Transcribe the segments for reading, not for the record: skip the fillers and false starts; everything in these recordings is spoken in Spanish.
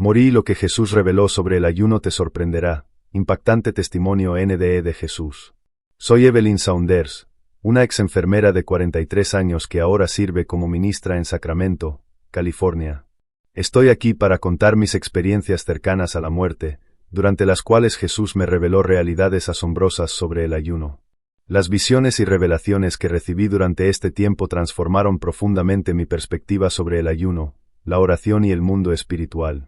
Morí y lo que Jesús reveló sobre el ayuno te sorprenderá. Impactante testimonio NDE de Jesús. Soy Evelyn Saunders, una ex enfermera de 43 años que ahora sirve como ministra en Sacramento, California. Estoy aquí para contar mis experiencias cercanas a la muerte, durante las cuales Jesús me reveló realidades asombrosas sobre el ayuno. Las visiones y revelaciones que recibí durante este tiempo transformaron profundamente mi perspectiva sobre el ayuno, la oración y el mundo espiritual.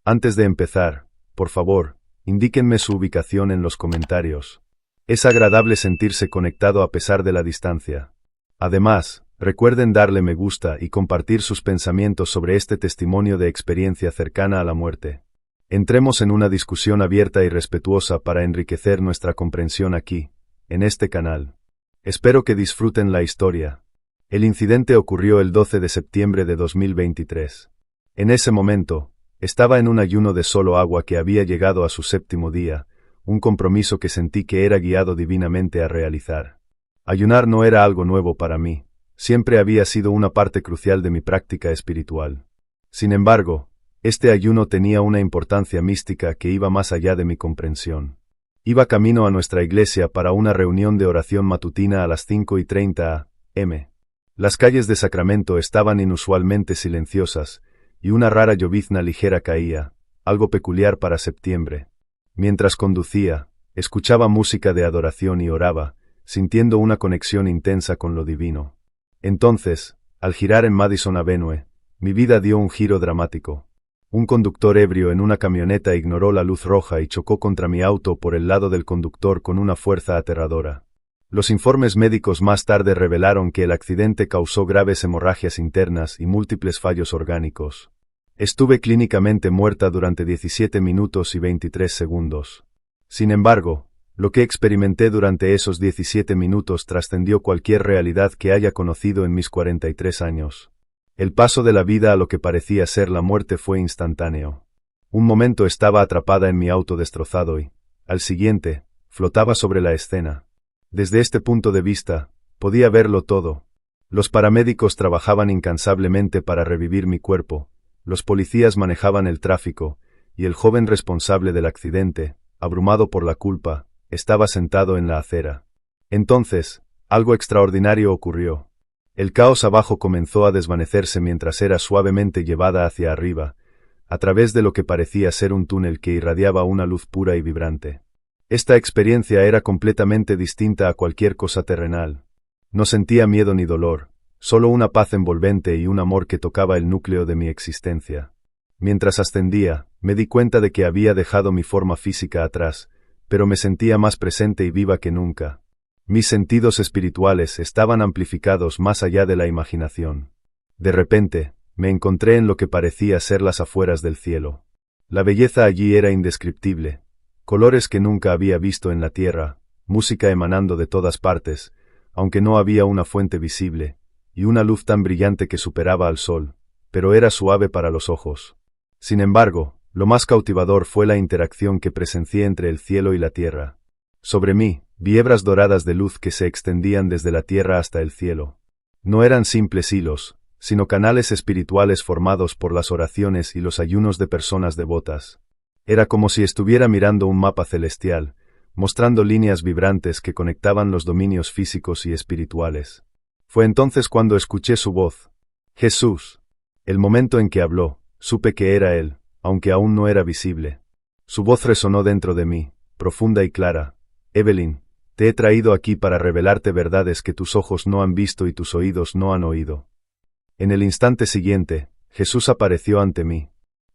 Antes de empezar, por favor, indíquenme su ubicación en los comentarios. Es agradable sentirse conectado a pesar de la distancia. Además, recuerden darle me gusta y compartir sus pensamientos sobre este testimonio de experiencia cercana a la muerte. Entremos en una discusión abierta y respetuosa para enriquecer nuestra comprensión aquí, en este canal. Espero que disfruten la historia. El incidente ocurrió el 12 de septiembre de 2023. En ese momento, estaba en un ayuno de solo agua que había llegado a su 7º día, un compromiso que sentí que era guiado divinamente a realizar. Ayunar no era algo nuevo para mí, siempre había sido una parte crucial de mi práctica espiritual. Sin embargo, este ayuno tenía una importancia mística que iba más allá de mi comprensión. Iba camino a nuestra iglesia para una reunión de oración matutina a las 5:30 am. Las calles de Sacramento estaban inusualmente silenciosas, y una rara llovizna ligera caía, algo peculiar para septiembre. Mientras conducía, escuchaba música de adoración y oraba, sintiendo una conexión intensa con lo divino. Entonces, al girar en Madison Avenue, mi vida dio un giro dramático. Un conductor ebrio en una camioneta ignoró la luz roja y chocó contra mi auto por el lado del conductor con una fuerza aterradora. Los informes médicos más tarde revelaron que el accidente causó graves hemorragias internas y múltiples fallos orgánicos. Estuve clínicamente muerta durante 17 minutos y 23 segundos. Sin embargo, lo que experimenté durante esos 17 minutos trascendió cualquier realidad que haya conocido en mis 43 años. El paso de la vida a lo que parecía ser la muerte fue instantáneo. Un momento estaba atrapada en mi auto destrozado y, al siguiente, flotaba sobre la escena. Desde este punto de vista, podía verlo todo. Los paramédicos trabajaban incansablemente para revivir mi cuerpo, los policías manejaban el tráfico, y el joven responsable del accidente, abrumado por la culpa, estaba sentado en la acera. Entonces, algo extraordinario ocurrió. El caos abajo comenzó a desvanecerse mientras era suavemente llevada hacia arriba, a través de lo que parecía ser un túnel que irradiaba una luz pura y vibrante. Esta experiencia era completamente distinta a cualquier cosa terrenal. No sentía miedo ni dolor, solo una paz envolvente y un amor que tocaba el núcleo de mi existencia. Mientras ascendía, me di cuenta de que había dejado mi forma física atrás, pero me sentía más presente y viva que nunca. Mis sentidos espirituales estaban amplificados más allá de la imaginación. De repente, me encontré en lo que parecía ser las afueras del cielo. La belleza allí era indescriptible. Colores que nunca había visto en la tierra, música emanando de todas partes, aunque no había una fuente visible, y una luz tan brillante que superaba al sol, pero era suave para los ojos. Sin embargo, lo más cautivador fue la interacción que presencié entre el cielo y la tierra. Sobre mí, vi hebras doradas de luz que se extendían desde la tierra hasta el cielo. No eran simples hilos, sino canales espirituales formados por las oraciones y los ayunos de personas devotas. Era como si estuviera mirando un mapa celestial, mostrando líneas vibrantes que conectaban los dominios físicos y espirituales. Fue entonces cuando escuché su voz. Jesús. El momento en que habló, supe que era él, aunque aún no era visible. Su voz resonó dentro de mí, profunda y clara. Evelyn, te he traído aquí para revelarte verdades que tus ojos no han visto y tus oídos no han oído. En el instante siguiente, Jesús apareció ante mí.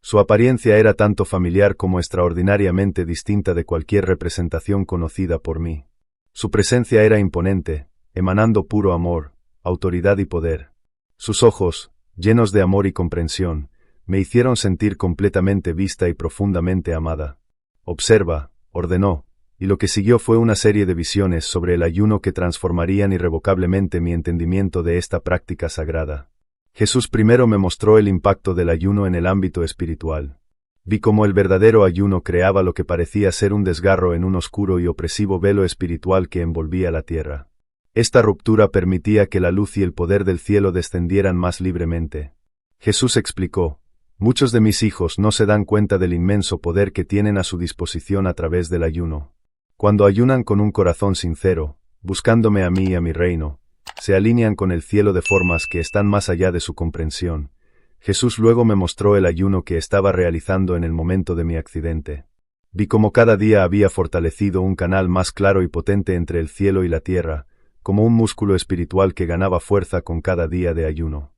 Su apariencia era tanto familiar como extraordinariamente distinta de cualquier representación conocida por mí. Su presencia era imponente, emanando puro amor, autoridad y poder. Sus ojos, llenos de amor y comprensión, me hicieron sentir completamente vista y profundamente amada. Observa, ordenó, y lo que siguió fue una serie de visiones sobre el ayuno que transformarían irrevocablemente mi entendimiento de esta práctica sagrada. Jesús primero me mostró el impacto del ayuno en el ámbito espiritual. Vi cómo el verdadero ayuno creaba lo que parecía ser un desgarro en un oscuro y opresivo velo espiritual que envolvía la tierra. Esta ruptura permitía que la luz y el poder del cielo descendieran más libremente. Jesús explicó, Muchos de mis hijos no se dan cuenta del inmenso poder que tienen a su disposición a través del ayuno. Cuando ayunan con un corazón sincero, buscándome a mí y a mi reino, se alinean con el cielo de formas que están más allá de su comprensión. Jesús luego me mostró el ayuno que estaba realizando en el momento de mi accidente. Vi cómo cada día había fortalecido un canal más claro y potente entre el cielo y la tierra, como un músculo espiritual que ganaba fuerza con cada día de ayuno.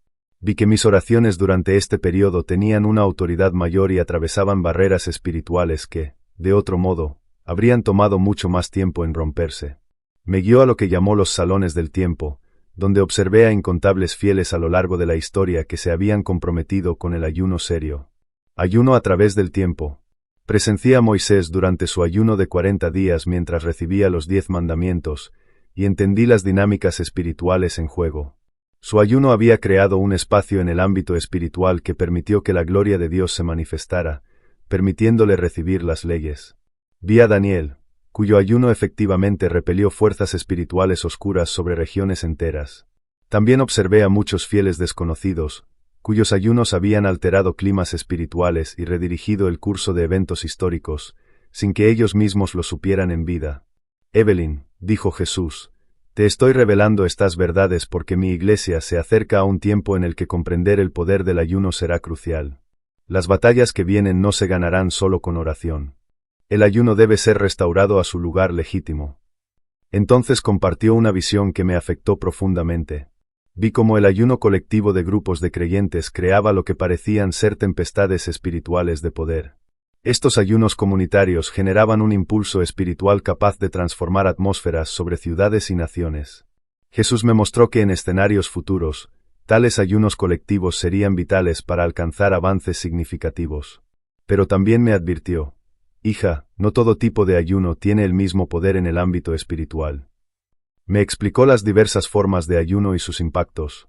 Vi que mis oraciones durante este periodo tenían una autoridad mayor y atravesaban barreras espirituales que, de otro modo, habrían tomado mucho más tiempo en romperse. Me guió a lo que llamó los salones del tiempo, donde observé a incontables fieles a lo largo de la historia que se habían comprometido con el ayuno serio. Ayuno a través del tiempo. Presencié a Moisés durante su ayuno de 40 días mientras recibía los 10 mandamientos, y entendí las dinámicas espirituales en juego. Su ayuno había creado un espacio en el ámbito espiritual que permitió que la gloria de Dios se manifestara, permitiéndole recibir las leyes. Vi a Daniel, cuyo ayuno efectivamente repelió fuerzas espirituales oscuras sobre regiones enteras. También observé a muchos fieles desconocidos, cuyos ayunos habían alterado climas espirituales y redirigido el curso de eventos históricos, sin que ellos mismos lo supieran en vida. Evelyn, dijo Jesús, te estoy revelando estas verdades porque mi iglesia se acerca a un tiempo en el que comprender el poder del ayuno será crucial. Las batallas que vienen no se ganarán solo con oración. El ayuno debe ser restaurado a su lugar legítimo. Entonces compartió una visión que me afectó profundamente. Vi cómo el ayuno colectivo de grupos de creyentes creaba lo que parecían ser tempestades espirituales de poder. Estos ayunos comunitarios generaban un impulso espiritual capaz de transformar atmósferas sobre ciudades y naciones. Jesús me mostró que en escenarios futuros, tales ayunos colectivos serían vitales para alcanzar avances significativos. Pero también me advirtió, hija, no todo tipo de ayuno tiene el mismo poder en el ámbito espiritual. Me explicó las diversas formas de ayuno y sus impactos.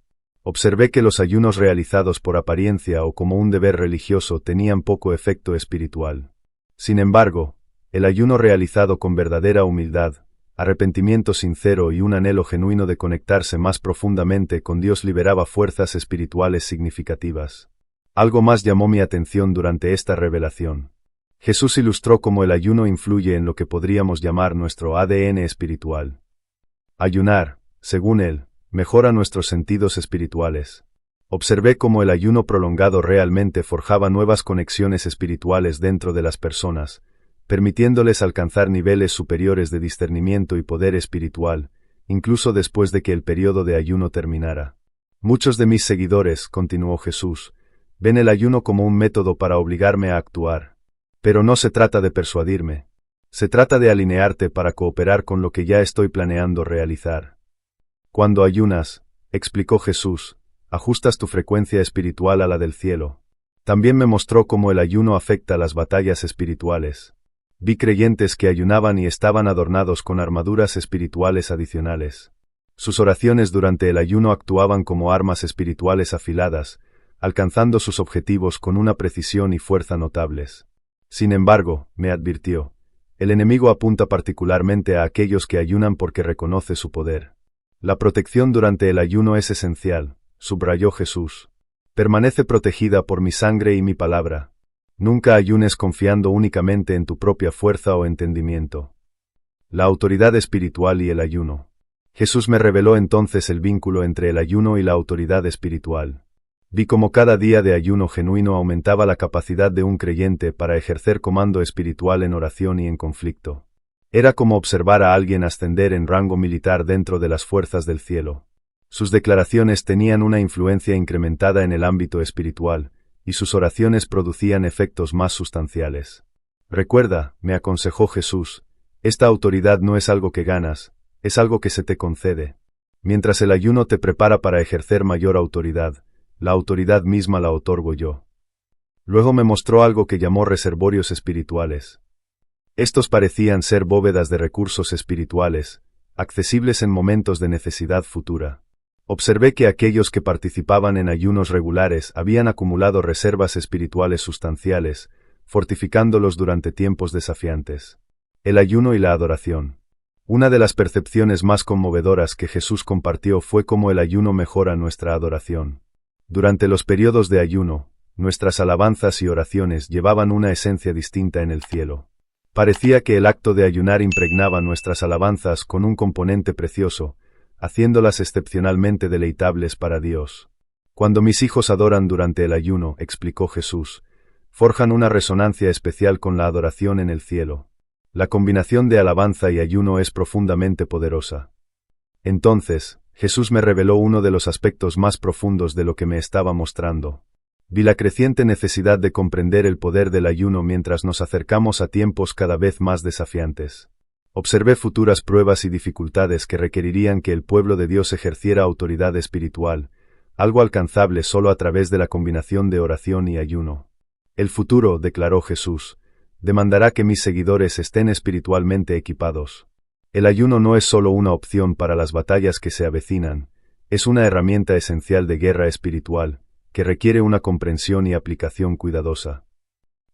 Observé que los ayunos realizados por apariencia o como un deber religioso tenían poco efecto espiritual. Sin embargo, el ayuno realizado con verdadera humildad, arrepentimiento sincero y un anhelo genuino de conectarse más profundamente con Dios liberaba fuerzas espirituales significativas. Algo más llamó mi atención durante esta revelación. Jesús ilustró cómo el ayuno influye en lo que podríamos llamar nuestro ADN espiritual. Ayunar, según él, mejora nuestros sentidos espirituales. Observé cómo el ayuno prolongado realmente forjaba nuevas conexiones espirituales dentro de las personas, permitiéndoles alcanzar niveles superiores de discernimiento y poder espiritual, incluso después de que el periodo de ayuno terminara. Muchos de mis seguidores, continuó Jesús, ven el ayuno como un método para obligarme a actuar. Pero no se trata de persuadirme. Se trata de alinearte para cooperar con lo que ya estoy planeando realizar. Cuando ayunas, explicó Jesús, ajustas tu frecuencia espiritual a la del cielo. También me mostró cómo el ayuno afecta las batallas espirituales. Vi creyentes que ayunaban y estaban adornados con armaduras espirituales adicionales. Sus oraciones durante el ayuno actuaban como armas espirituales afiladas, alcanzando sus objetivos con una precisión y fuerza notables. Sin embargo, me advirtió, el enemigo apunta particularmente a aquellos que ayunan porque reconoce su poder. La protección durante el ayuno es esencial, subrayó Jesús. Permanece protegida por mi sangre y mi palabra. Nunca ayunes confiando únicamente en tu propia fuerza o entendimiento. La autoridad espiritual y el ayuno. Jesús me reveló entonces el vínculo entre el ayuno y la autoridad espiritual. Vi cómo cada día de ayuno genuino aumentaba la capacidad de un creyente para ejercer comando espiritual en oración y en conflicto. Era como observar a alguien ascender en rango militar dentro de las fuerzas del cielo. Sus declaraciones tenían una influencia incrementada en el ámbito espiritual, y sus oraciones producían efectos más sustanciales. Recuerda, me aconsejó Jesús, esta autoridad no es algo que ganas, es algo que se te concede. Mientras el ayuno te prepara para ejercer mayor autoridad, la autoridad misma la otorgo yo. Luego me mostró algo que llamó reservorios espirituales. Estos parecían ser bóvedas de recursos espirituales, accesibles en momentos de necesidad futura. Observé que aquellos que participaban en ayunos regulares habían acumulado reservas espirituales sustanciales, fortificándolos durante tiempos desafiantes. El ayuno y la adoración. Una de las percepciones más conmovedoras que Jesús compartió fue cómo el ayuno mejora nuestra adoración. Durante los periodos de ayuno, nuestras alabanzas y oraciones llevaban una esencia distinta en el cielo. Parecía que el acto de ayunar impregnaba nuestras alabanzas con un componente precioso, haciéndolas excepcionalmente deleitables para Dios. Cuando mis hijos adoran durante el ayuno, explicó Jesús, forjan una resonancia especial con la adoración en el cielo. La combinación de alabanza y ayuno es profundamente poderosa. Entonces, Jesús me reveló uno de los aspectos más profundos de lo que me estaba mostrando. Vi la creciente necesidad de comprender el poder del ayuno mientras nos acercamos a tiempos cada vez más desafiantes. Observé futuras pruebas y dificultades que requerirían que el pueblo de Dios ejerciera autoridad espiritual, algo alcanzable solo a través de la combinación de oración y ayuno. El futuro, declaró Jesús, demandará que mis seguidores estén espiritualmente equipados. El ayuno no es solo una opción para las batallas que se avecinan, es una herramienta esencial de guerra espiritual, que requiere una comprensión y aplicación cuidadosa.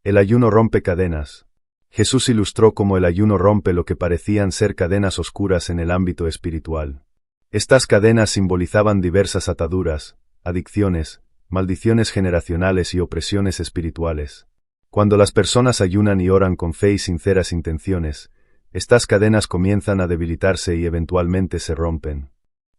El ayuno rompe cadenas. Jesús ilustró cómo el ayuno rompe lo que parecían ser cadenas oscuras en el ámbito espiritual. Estas cadenas simbolizaban diversas ataduras, adicciones, maldiciones generacionales y opresiones espirituales. Cuando las personas ayunan y oran con fe y sinceras intenciones, estas cadenas comienzan a debilitarse y eventualmente se rompen.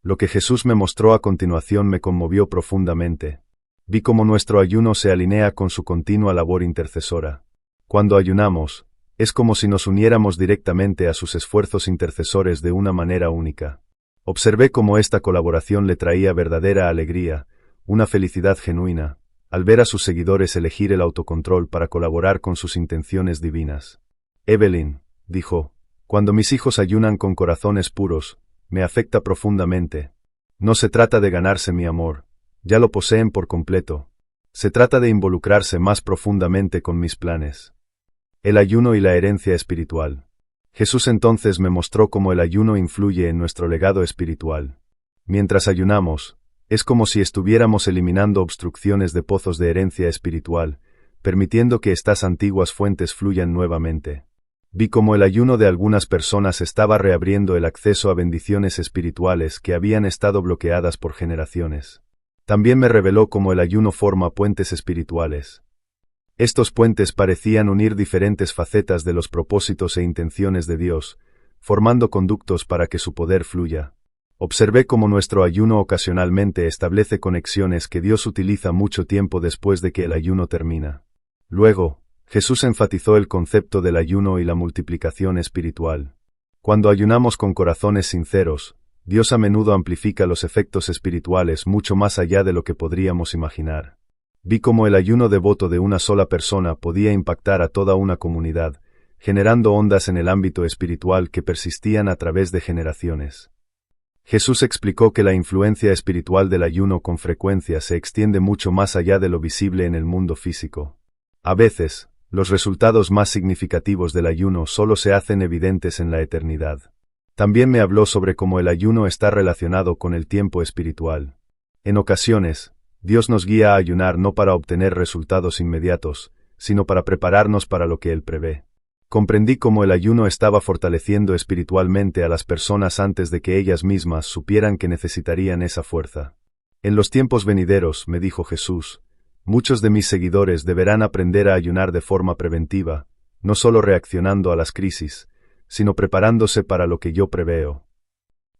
Lo que Jesús me mostró a continuación me conmovió profundamente. Vi cómo nuestro ayuno se alinea con su continua labor intercesora. Cuando ayunamos, es como si nos uniéramos directamente a sus esfuerzos intercesores de una manera única. Observé cómo esta colaboración le traía verdadera alegría, una felicidad genuina, al ver a sus seguidores elegir el autocontrol para colaborar con sus intenciones divinas. Evelyn, dijo, cuando mis hijos ayunan con corazones puros, me afecta profundamente. No se trata de ganarse mi amor, ya lo poseen por completo. Se trata de involucrarse más profundamente con mis planes. El ayuno y la herencia espiritual. Jesús entonces me mostró cómo el ayuno influye en nuestro legado espiritual. Mientras ayunamos, es como si estuviéramos eliminando obstrucciones de pozos de herencia espiritual, permitiendo que estas antiguas fuentes fluyan nuevamente. Vi cómo el ayuno de algunas personas estaba reabriendo el acceso a bendiciones espirituales que habían estado bloqueadas por generaciones. También me reveló cómo el ayuno forma puentes espirituales. Estos puentes parecían unir diferentes facetas de los propósitos e intenciones de Dios, formando conductos para que su poder fluya. Observé cómo nuestro ayuno ocasionalmente establece conexiones que Dios utiliza mucho tiempo después de que el ayuno termina. Luego, Jesús enfatizó el concepto del ayuno y la multiplicación espiritual. Cuando ayunamos con corazones sinceros, Dios a menudo amplifica los efectos espirituales mucho más allá de lo que podríamos imaginar. Vi cómo el ayuno devoto de una sola persona podía impactar a toda una comunidad, generando ondas en el ámbito espiritual que persistían a través de generaciones. Jesús explicó que la influencia espiritual del ayuno con frecuencia se extiende mucho más allá de lo visible en el mundo físico. A veces, los resultados más significativos del ayuno solo se hacen evidentes en la eternidad. También me habló sobre cómo el ayuno está relacionado con el tiempo espiritual. En ocasiones, Dios nos guía a ayunar no para obtener resultados inmediatos, sino para prepararnos para lo que Él prevé. Comprendí cómo el ayuno estaba fortaleciendo espiritualmente a las personas antes de que ellas mismas supieran que necesitarían esa fuerza. En los tiempos venideros, me dijo Jesús, muchos de mis seguidores deberán aprender a ayunar de forma preventiva, no solo reaccionando a las crisis, sino preparándose para lo que yo preveo.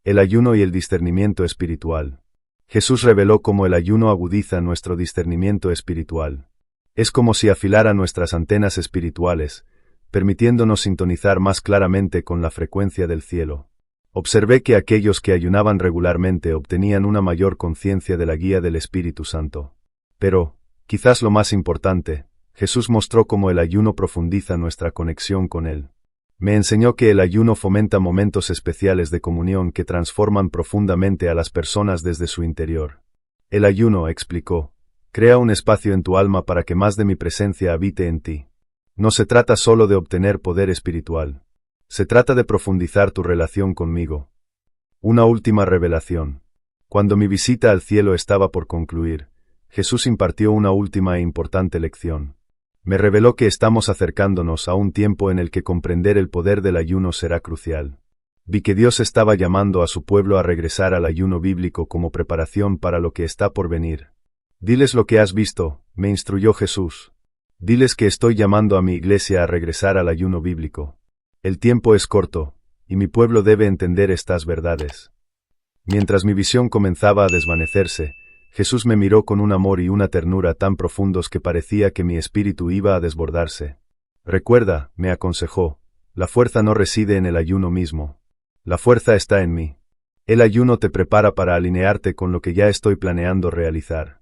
El ayuno y el discernimiento espiritual. Jesús reveló cómo el ayuno agudiza nuestro discernimiento espiritual. Es como si afilara nuestras antenas espirituales, permitiéndonos sintonizar más claramente con la frecuencia del cielo. Observé que aquellos que ayunaban regularmente obtenían una mayor conciencia de la guía del Espíritu Santo. Pero, quizás lo más importante, Jesús mostró cómo el ayuno profundiza nuestra conexión con Él. Me enseñó que el ayuno fomenta momentos especiales de comunión que transforman profundamente a las personas desde su interior. El ayuno, explicó, crea un espacio en tu alma para que más de mi presencia habite en ti. No se trata solo de obtener poder espiritual. Se trata de profundizar tu relación conmigo. Una última revelación. Cuando mi visita al cielo estaba por concluir, Jesús impartió una última e importante lección. Me reveló que estamos acercándonos a un tiempo en el que comprender el poder del ayuno será crucial. Vi que Dios estaba llamando a su pueblo a regresar al ayuno bíblico como preparación para lo que está por venir. Diles lo que has visto, me instruyó Jesús. Diles que estoy llamando a mi iglesia a regresar al ayuno bíblico. El tiempo es corto, y mi pueblo debe entender estas verdades. Mientras mi visión comenzaba a desvanecerse, Jesús me miró con un amor y una ternura tan profundos que parecía que mi espíritu iba a desbordarse. Recuerda, me aconsejó, la fuerza no reside en el ayuno mismo. La fuerza está en mí. El ayuno te prepara para alinearte con lo que ya estoy planeando realizar.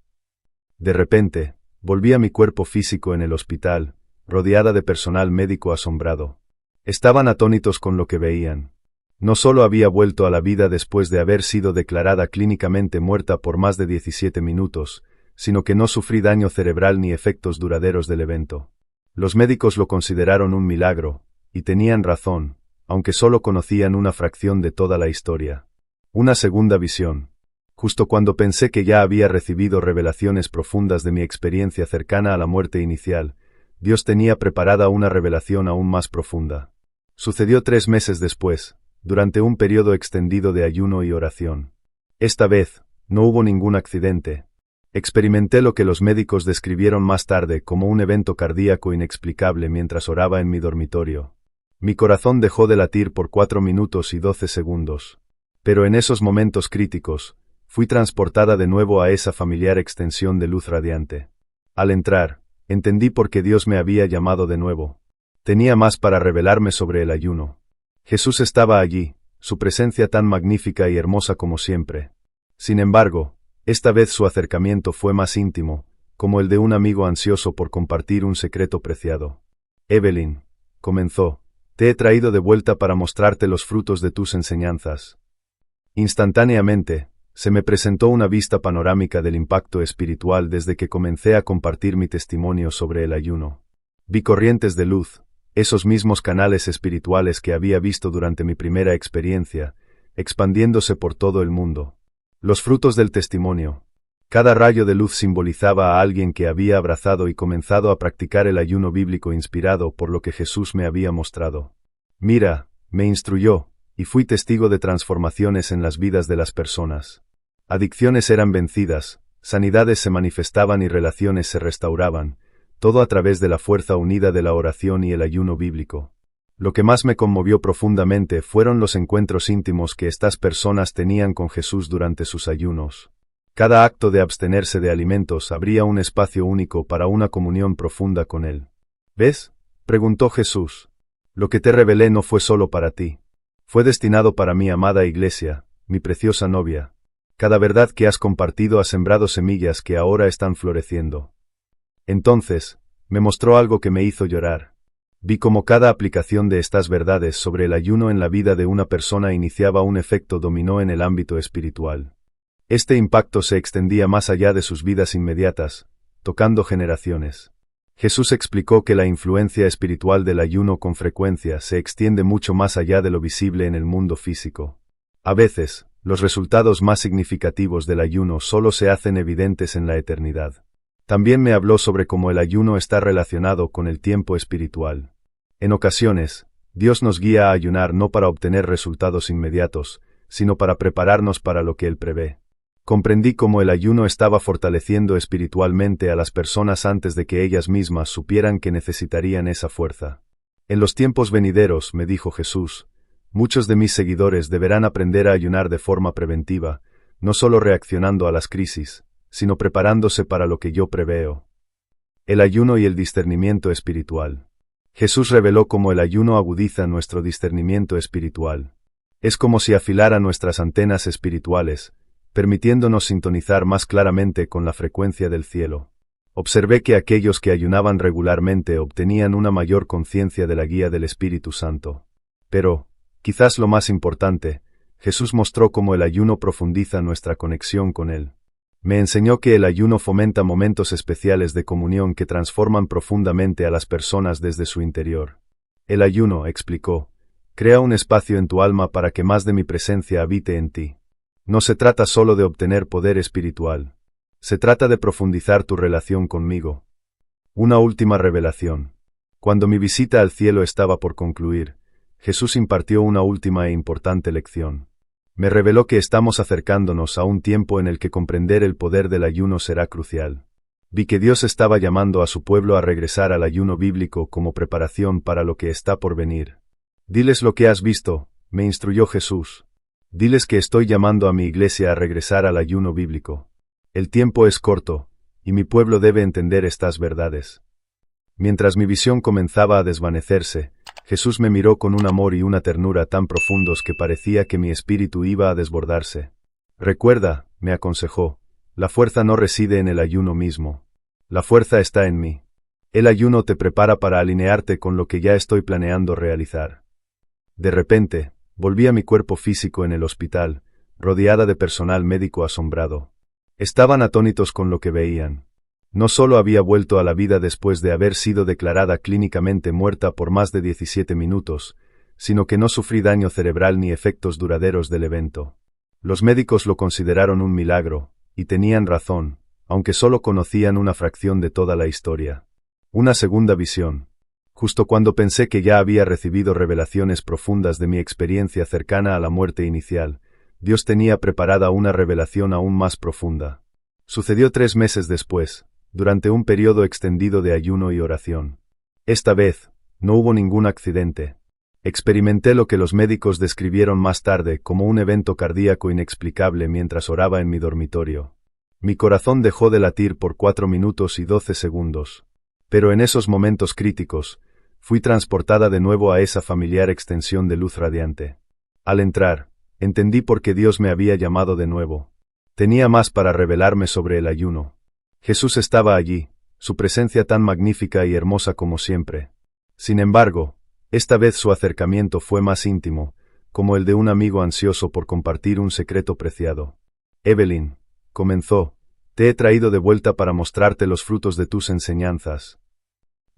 De repente, volví a mi cuerpo físico en el hospital, rodeada de personal médico asombrado. Estaban atónitos con lo que veían. No solo había vuelto a la vida después de haber sido declarada clínicamente muerta por más de 17 minutos, sino que no sufrí daño cerebral ni efectos duraderos del evento. Los médicos lo consideraron un milagro, y tenían razón, aunque solo conocían una fracción de toda la historia. Una segunda visión. Justo cuando pensé que ya había recibido revelaciones profundas de mi experiencia cercana a la muerte inicial, Dios tenía preparada una revelación aún más profunda. Sucedió 3 meses después, durante un periodo extendido de ayuno y oración. Esta vez, no hubo ningún accidente. Experimenté lo que los médicos describieron más tarde como un evento cardíaco inexplicable mientras oraba en mi dormitorio. Mi corazón dejó de latir por 4 minutos y 12 segundos. Pero en esos momentos críticos, fui transportada de nuevo a esa familiar extensión de luz radiante. Al entrar, entendí por qué Dios me había llamado de nuevo. Tenía más para revelarme sobre el ayuno. Jesús estaba allí, su presencia tan magnífica y hermosa como siempre. Sin embargo, esta vez su acercamiento fue más íntimo, como el de un amigo ansioso por compartir un secreto preciado. Evelyn, comenzó, te he traído de vuelta para mostrarte los frutos de tus enseñanzas. Instantáneamente, se me presentó una vista panorámica del impacto espiritual desde que comencé a compartir mi testimonio sobre el ayuno. Vi corrientes de luz, esos mismos canales espirituales que había visto durante mi primera experiencia, expandiéndose por todo el mundo. Los frutos del testimonio. Cada rayo de luz simbolizaba a alguien que había abrazado y comenzado a practicar el ayuno bíblico inspirado por lo que Jesús me había mostrado. Mira, me instruyó, y fui testigo de transformaciones en las vidas de las personas. Adicciones eran vencidas, sanidades se manifestaban y relaciones se restauraban, todo a través de la fuerza unida de la oración y el ayuno bíblico. Lo que más me conmovió profundamente fueron los encuentros íntimos que estas personas tenían con Jesús durante sus ayunos. Cada acto de abstenerse de alimentos abría un espacio único para una comunión profunda con Él. ¿Ves?, preguntó Jesús. Lo que te revelé no fue solo para ti. Fue destinado para mi amada iglesia, mi preciosa novia. Cada verdad que has compartido ha sembrado semillas que ahora están floreciendo. Entonces, me mostró algo que me hizo llorar. Vi cómo cada aplicación de estas verdades sobre el ayuno en la vida de una persona iniciaba un efecto dominó en el ámbito espiritual. Este impacto se extendía más allá de sus vidas inmediatas, tocando generaciones. Jesús explicó que la influencia espiritual del ayuno con frecuencia se extiende mucho más allá de lo visible en el mundo físico. A veces, los resultados más significativos del ayuno solo se hacen evidentes en la eternidad. También me habló sobre cómo el ayuno está relacionado con el tiempo espiritual. En ocasiones, Dios nos guía a ayunar no para obtener resultados inmediatos, sino para prepararnos para lo que Él prevé. Comprendí cómo el ayuno estaba fortaleciendo espiritualmente a las personas antes de que ellas mismas supieran que necesitarían esa fuerza. En los tiempos venideros, me dijo Jesús, muchos de mis seguidores deberán aprender a ayunar de forma preventiva, no solo reaccionando a las crisis, sino preparándose para lo que yo preveo. El ayuno y el discernimiento espiritual. Jesús reveló cómo el ayuno agudiza nuestro discernimiento espiritual. Es como si afilara nuestras antenas espirituales, permitiéndonos sintonizar más claramente con la frecuencia del cielo. Observé que aquellos que ayunaban regularmente obtenían una mayor conciencia de la guía del Espíritu Santo. Pero, quizás lo más importante, Jesús mostró cómo el ayuno profundiza nuestra conexión con Él. Me enseñó que el ayuno fomenta momentos especiales de comunión que transforman profundamente a las personas desde su interior. El ayuno, explicó, crea un espacio en tu alma para que más de mi presencia habite en ti. No se trata solo de obtener poder espiritual. Se trata de profundizar tu relación conmigo. Una última revelación. Cuando mi visita al cielo estaba por concluir, Jesús impartió una última e importante lección. Me reveló que estamos acercándonos a un tiempo en el que comprender el poder del ayuno será crucial. Vi que Dios estaba llamando a su pueblo a regresar al ayuno bíblico como preparación para lo que está por venir. Diles lo que has visto, me instruyó Jesús. Diles que estoy llamando a mi iglesia a regresar al ayuno bíblico. El tiempo es corto, y mi pueblo debe entender estas verdades. Mientras mi visión comenzaba a desvanecerse, Jesús me miró con un amor y una ternura tan profundos que parecía que mi espíritu iba a desbordarse. Recuerda, me aconsejó, la fuerza no reside en el ayuno mismo. La fuerza está en mí. El ayuno te prepara para alinearte con lo que ya estoy planeando realizar. De repente, volví a mi cuerpo físico en el hospital, rodeada de personal médico asombrado. Estaban atónitos con lo que veían. No solo había vuelto a la vida después de haber sido declarada clínicamente muerta por más de 17 minutos, sino que no sufrí daño cerebral ni efectos duraderos del evento. Los médicos lo consideraron un milagro, y tenían razón, aunque solo conocían una fracción de toda la historia. Una segunda visión. Justo cuando pensé que ya había recibido revelaciones profundas de mi experiencia cercana a la muerte inicial, Dios tenía preparada una revelación aún más profunda. Sucedió 3 meses después, durante un periodo extendido de ayuno y oración. Esta vez, no hubo ningún accidente. Experimenté lo que los médicos describieron más tarde como un evento cardíaco inexplicable mientras oraba en mi dormitorio. Mi corazón dejó de latir por 4 minutos y 12 segundos. Pero en esos momentos críticos, fui transportada de nuevo a esa familiar extensión de luz radiante. Al entrar, entendí por qué Dios me había llamado de nuevo. Tenía más para revelarme sobre el ayuno. Jesús estaba allí, su presencia tan magnífica y hermosa como siempre. Sin embargo, esta vez su acercamiento fue más íntimo, como el de un amigo ansioso por compartir un secreto preciado. Evelyn, comenzó, te he traído de vuelta para mostrarte los frutos de tus enseñanzas.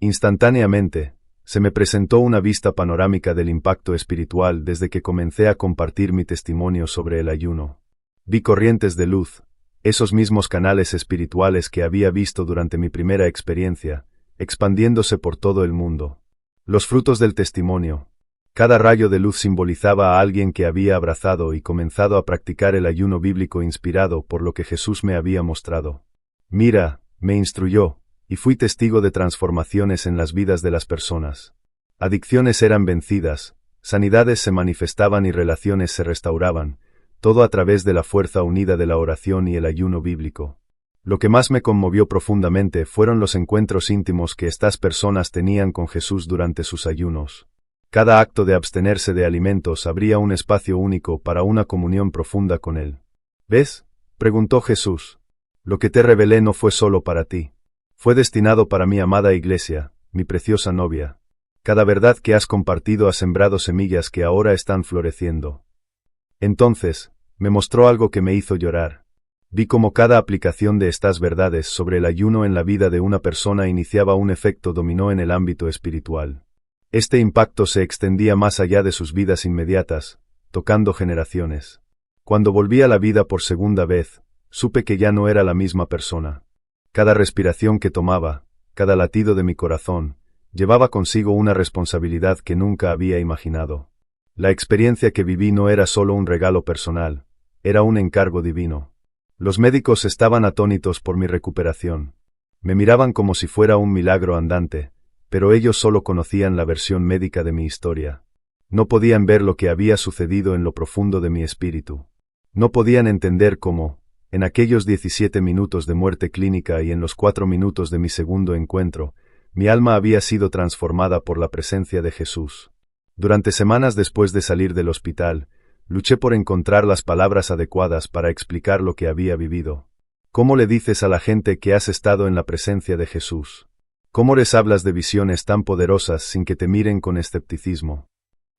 Instantáneamente, se me presentó una vista panorámica del impacto espiritual desde que comencé a compartir mi testimonio sobre el ayuno. Vi corrientes de luz, esos mismos canales espirituales que había visto durante mi primera experiencia, expandiéndose por todo el mundo. Los frutos del testimonio. Cada rayo de luz simbolizaba a alguien que había abrazado y comenzado a practicar el ayuno bíblico inspirado por lo que Jesús me había mostrado. Mira, me instruyó, y fui testigo de transformaciones en las vidas de las personas. Adicciones eran vencidas, sanidades se manifestaban y relaciones se restauraban, todo a través de la fuerza unida de la oración y el ayuno bíblico. Lo que más me conmovió profundamente fueron los encuentros íntimos que estas personas tenían con Jesús durante sus ayunos. Cada acto de abstenerse de alimentos abría un espacio único para una comunión profunda con Él. ¿Ves?, preguntó Jesús. Lo que te revelé no fue solo para ti. Fue destinado para mi amada iglesia, mi preciosa novia. Cada verdad que has compartido ha sembrado semillas que ahora están floreciendo. Entonces, me mostró algo que me hizo llorar. Vi cómo cada aplicación de estas verdades sobre el ayuno en la vida de una persona iniciaba un efecto dominó en el ámbito espiritual. Este impacto se extendía más allá de sus vidas inmediatas, tocando generaciones. Cuando volví a la vida por segunda vez, supe que ya no era la misma persona. Cada respiración que tomaba, cada latido de mi corazón, llevaba consigo una responsabilidad que nunca había imaginado. La experiencia que viví no era solo un regalo personal, era un encargo divino. Los médicos estaban atónitos por mi recuperación. Me miraban como si fuera un milagro andante, pero ellos solo conocían la versión médica de mi historia. No podían ver lo que había sucedido en lo profundo de mi espíritu. No podían entender cómo, en aquellos 17 minutos de muerte clínica y en los 4 minutos de mi segundo encuentro, mi alma había sido transformada por la presencia de Jesús. Durante semanas después de salir del hospital, luché por encontrar las palabras adecuadas para explicar lo que había vivido. ¿Cómo le dices a la gente que has estado en la presencia de Jesús? ¿Cómo les hablas de visiones tan poderosas sin que te miren con escepticismo?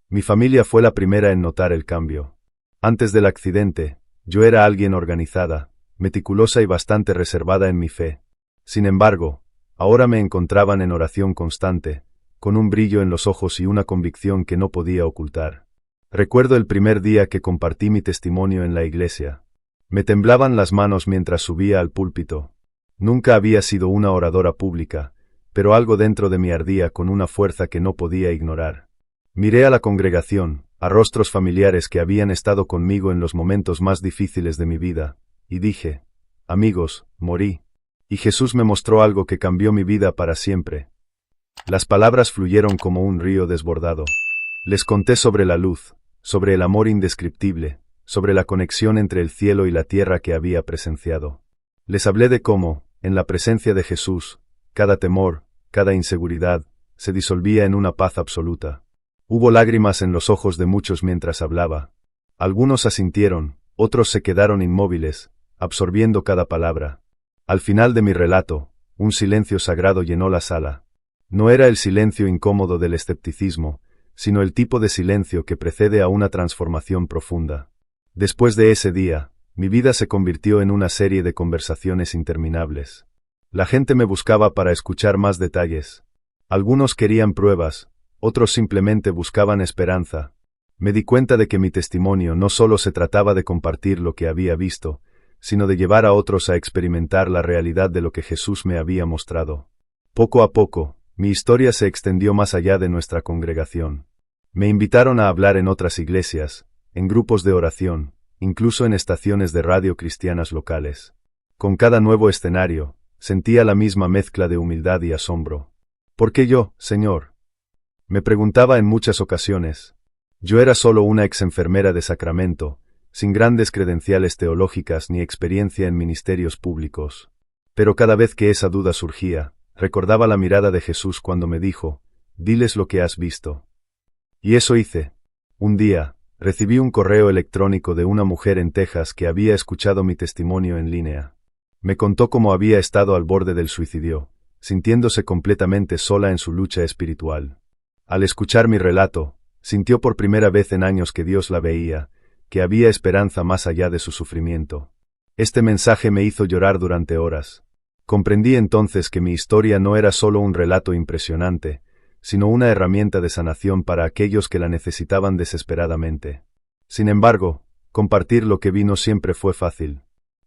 Mi familia fue la primera en notar el cambio. Antes del accidente, yo era alguien organizada, meticulosa y bastante reservada en mi fe. Sin embargo, ahora me encontraban en oración constante, con un brillo en los ojos y una convicción que no podía ocultar. Recuerdo el primer día que compartí mi testimonio en la iglesia. Me temblaban las manos mientras subía al púlpito. Nunca había sido una oradora pública, pero algo dentro de mí ardía con una fuerza que no podía ignorar. Miré a la congregación, a rostros familiares que habían estado conmigo en los momentos más difíciles de mi vida, y dije, amigos, morí. Y Jesús me mostró algo que cambió mi vida para siempre. Las palabras fluyeron como un río desbordado. Les conté sobre la luz, sobre el amor indescriptible, sobre la conexión entre el cielo y la tierra que había presenciado. Les hablé de cómo, en la presencia de Jesús, cada temor, cada inseguridad, se disolvía en una paz absoluta. Hubo lágrimas en los ojos de muchos mientras hablaba. Algunos asintieron, otros se quedaron inmóviles, absorbiendo cada palabra. Al final de mi relato, un silencio sagrado llenó la sala. No era el silencio incómodo del escepticismo, sino el tipo de silencio que precede a una transformación profunda. Después de ese día, mi vida se convirtió en una serie de conversaciones interminables. La gente me buscaba para escuchar más detalles. Algunos querían pruebas, otros simplemente buscaban esperanza. Me di cuenta de que mi testimonio no solo se trataba de compartir lo que había visto, sino de llevar a otros a experimentar la realidad de lo que Jesús me había mostrado. Poco a poco, mi historia se extendió más allá de nuestra congregación. Me invitaron a hablar en otras iglesias, en grupos de oración, incluso en estaciones de radio cristianas locales. Con cada nuevo escenario, sentía la misma mezcla de humildad y asombro. ¿Por qué yo, Señor? Me preguntaba en muchas ocasiones. Yo era solo una ex-enfermera de Sacramento, sin grandes credenciales teológicas ni experiencia en ministerios públicos. Pero cada vez que esa duda surgía, recordaba la mirada de Jesús cuando me dijo, «Diles lo que has visto». Y eso hice. Un día, recibí un correo electrónico de una mujer en Texas que había escuchado mi testimonio en línea. Me contó cómo había estado al borde del suicidio, sintiéndose completamente sola en su lucha espiritual. Al escuchar mi relato, sintió por primera vez en años que Dios la veía, que había esperanza más allá de su sufrimiento. Este mensaje me hizo llorar durante horas. Comprendí entonces que mi historia no era solo un relato impresionante, sino una herramienta de sanación para aquellos que la necesitaban desesperadamente. Sin embargo, compartir lo que vi no siempre fue fácil.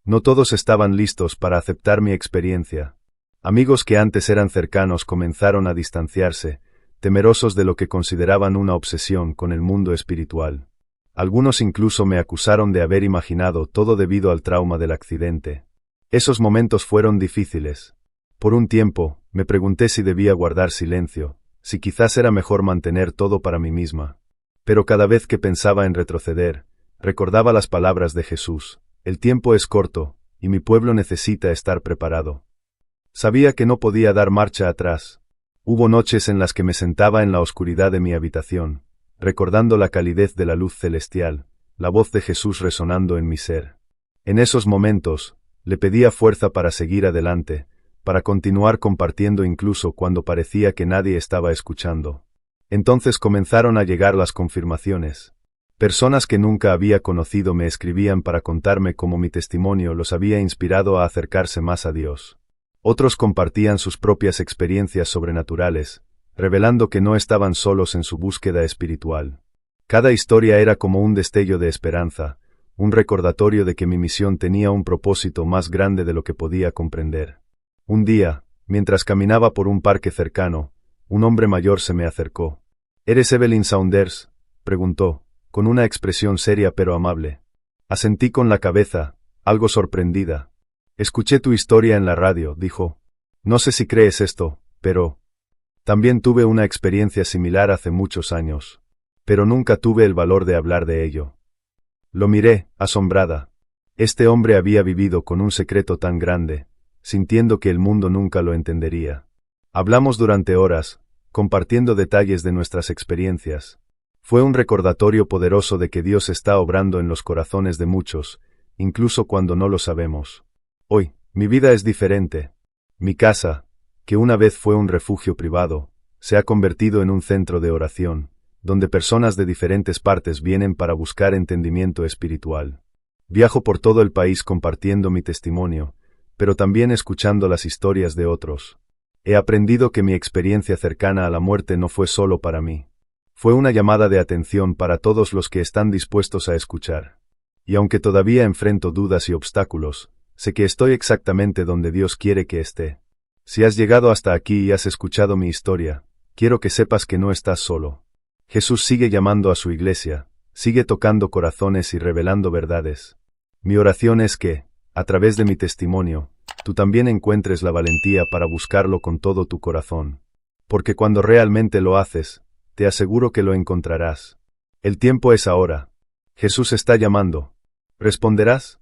No todos estaban listos para aceptar mi experiencia. Amigos que antes eran cercanos comenzaron a distanciarse, temerosos de lo que consideraban una obsesión con el mundo espiritual. Algunos incluso me acusaron de haber imaginado todo debido al trauma del accidente. Esos momentos fueron difíciles. Por un tiempo, me pregunté si debía guardar silencio, si quizás era mejor mantener todo para mí misma. Pero cada vez que pensaba en retroceder, recordaba las palabras de Jesús, el tiempo es corto, y mi pueblo necesita estar preparado. Sabía que no podía dar marcha atrás. Hubo noches en las que me sentaba en la oscuridad de mi habitación, recordando la calidez de la luz celestial, la voz de Jesús resonando en mi ser. En esos momentos, le pedía fuerza para seguir adelante, para continuar compartiendo incluso cuando parecía que nadie estaba escuchando. Entonces comenzaron a llegar las confirmaciones. Personas que nunca había conocido me escribían para contarme cómo mi testimonio los había inspirado a acercarse más a Dios. Otros compartían sus propias experiencias sobrenaturales, revelando que no estaban solos en su búsqueda espiritual. Cada historia era como un destello de esperanza, un recordatorio de que mi misión tenía un propósito más grande de lo que podía comprender. Un día, mientras caminaba por un parque cercano, un hombre mayor se me acercó. «¿Eres Evelyn Saunders?», preguntó, con una expresión seria pero amable. Asentí con la cabeza, algo sorprendida. «Escuché tu historia en la radio», dijo. «No sé si crees esto, pero también tuve una experiencia similar hace muchos años. Pero nunca tuve el valor de hablar de ello». Lo miré, asombrada. Este hombre había vivido con un secreto tan grande, sintiendo que el mundo nunca lo entendería. Hablamos durante horas, compartiendo detalles de nuestras experiencias. Fue un recordatorio poderoso de que Dios está obrando en los corazones de muchos, incluso cuando no lo sabemos. Hoy, mi vida es diferente. Mi casa, que una vez fue un refugio privado, se ha convertido en un centro de oración, donde personas de diferentes partes vienen para buscar entendimiento espiritual. Viajo por todo el país compartiendo mi testimonio, pero también escuchando las historias de otros. He aprendido que mi experiencia cercana a la muerte no fue solo para mí. Fue una llamada de atención para todos los que están dispuestos a escuchar. Y aunque todavía enfrento dudas y obstáculos, sé que estoy exactamente donde Dios quiere que esté. Si has llegado hasta aquí y has escuchado mi historia, quiero que sepas que no estás solo. Jesús sigue llamando a su iglesia, sigue tocando corazones y revelando verdades. Mi oración es que, a través de mi testimonio, tú también encuentres la valentía para buscarlo con todo tu corazón. Porque cuando realmente lo haces, te aseguro que lo encontrarás. El tiempo es ahora. Jesús está llamando. ¿Responderás?